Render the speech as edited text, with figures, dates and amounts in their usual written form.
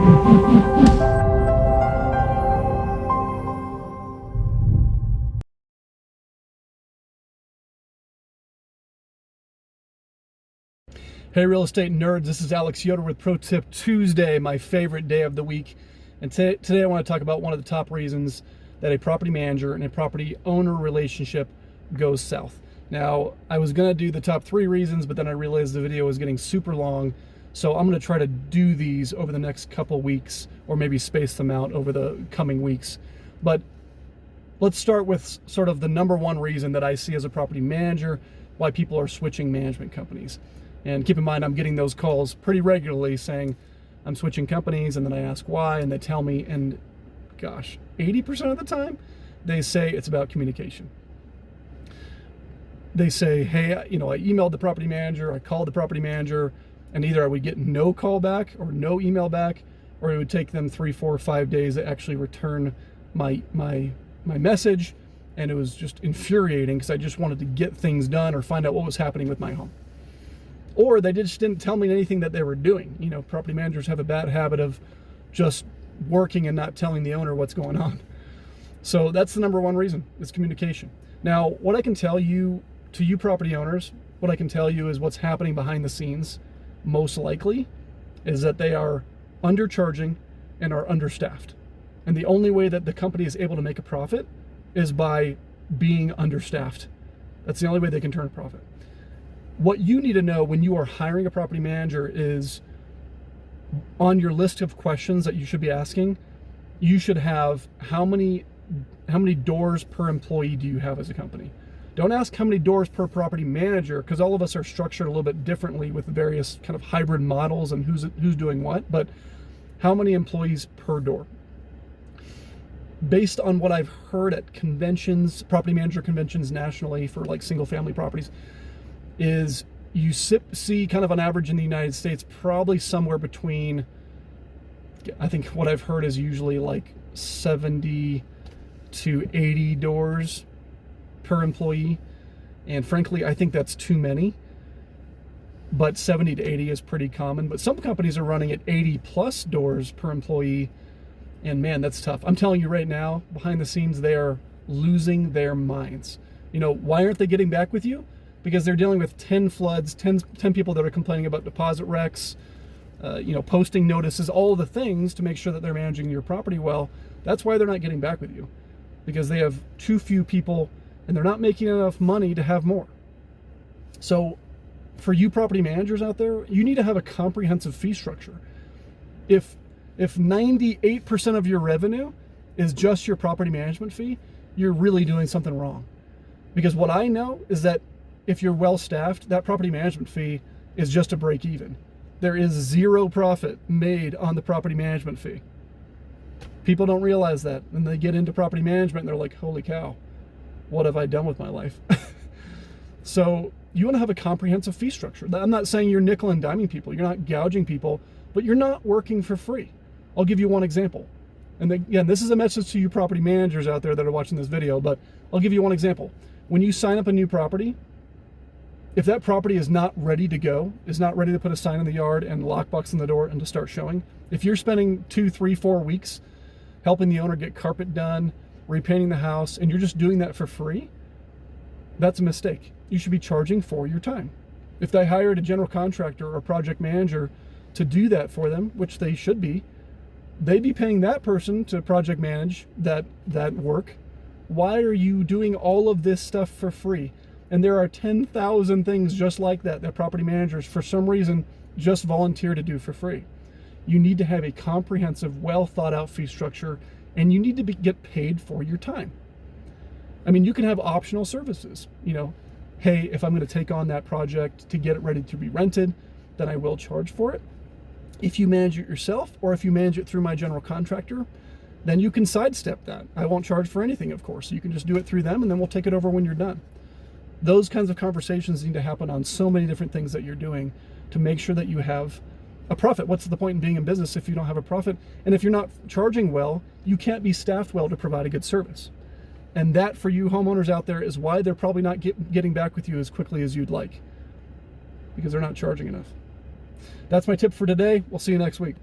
Hey real estate nerds, this is Alex Yoder with Pro Tip Tuesday, my favorite day of the week. And today I want to talk about one of the top reasons that a property manager and a property owner relationship goes south. Now, I was going to do the top 3 reasons, but then I realized the video was getting super long. So I'm going to try to do these over the next couple weeks, or maybe space them out over the coming weeks. But let's start with sort of the number one reason that I see as a property manager why people are switching management companies. And keep in mind, I'm getting those calls pretty regularly saying I'm switching companies, and then I ask why, and they tell me, and gosh, 80% of the time, they say it's about communication. They say, hey, I emailed the property manager, I called the property manager, and either I would get no call back or no email back, or it would take them 3, 4, 5 days to actually return my message, and it was just infuriating because I just wanted to get things done or find out what was happening with my home. Or they just didn't tell me anything that they were doing. Property managers have a bad habit of just working and not telling the owner what's going on. So that's the number one reason, is communication. Now, what I can tell you, to you property owners, what I can tell you is what's happening behind the scenes, most likely, is that they are undercharging and are understaffed. And the only way that the company is able to make a profit is by being understaffed. That's the only way they can turn a profit. What you need to know when you are hiring a property manager is, on your list of questions that you should be asking, you should have how many doors per employee do you have as a company. Don't ask how many doors per property manager, because all of us are structured a little bit differently with various kind of hybrid models and who's doing what, but how many employees per door. Based on what I've heard at conventions, property manager conventions nationally for like single family properties, is you see kind of on average in the United States, probably somewhere between, I think what I've heard is usually like 70 to 80 doors per employee. And frankly, I think that's too many, but 70 to 80 is pretty common. But some companies are running at 80 plus doors per employee. And man, that's tough. I'm telling you right now, behind the scenes, they are losing their minds. Why aren't they getting back with you? Because they're dealing with 10 floods, 10 people that are complaining about deposit wrecks, posting notices, all of the things to make sure that they're managing your property well. That's why they're not getting back with you, because they have too few people and they're not making enough money to have more. So for you property managers out there, you need to have a comprehensive fee structure. If 98% of your revenue is just your property management fee, you're really doing something wrong. Because what I know is that if you're well staffed, that property management fee is just a break even. There is zero profit made on the property management fee. People don't realize that. And they get into property management and they're like, holy cow, what have I done with my life? So you want to have a comprehensive fee structure. I'm not saying you're nickel and diming people. You're not gouging people, but you're not working for free. I'll give you one example. And again, this is a message to you property managers out there that are watching this video, but I'll give you one example. When you sign up a new property, if that property is not ready to go, is not ready to put a sign in the yard and lockbox in the door and to start showing, if you're spending 2, 3, 4 weeks helping the owner get carpet done, repainting the house, and you're just doing that for free, that's a mistake. You should be charging for your time. If they hired a general contractor or a project manager to do that for them, which they should be, they'd be paying that person to project manage that work. Why are you doing all of this stuff for free? And there are 10,000 things just like that property managers, for some reason, just volunteer to do for free. You need to have a comprehensive, well thought out fee structure, and you need to get paid for your time. I mean, you can have optional services. Hey, if I'm going to take on that project to get it ready to be rented, then I will charge for it. If you manage it yourself, or if you manage it through my general contractor, then you can sidestep that. I won't charge for anything, of course. You can just do it through them, and then we'll take it over when you're done. Those kinds of conversations need to happen on so many different things that you're doing to make sure that you have a profit. What's the point in being in business if you don't have a profit? And if you're not charging well, you can't be staffed well to provide a good service. And that, for you homeowners out there, is why they're probably not getting back with you as quickly as you'd like, because they're not charging enough. That's my tip for today. We'll see you next week.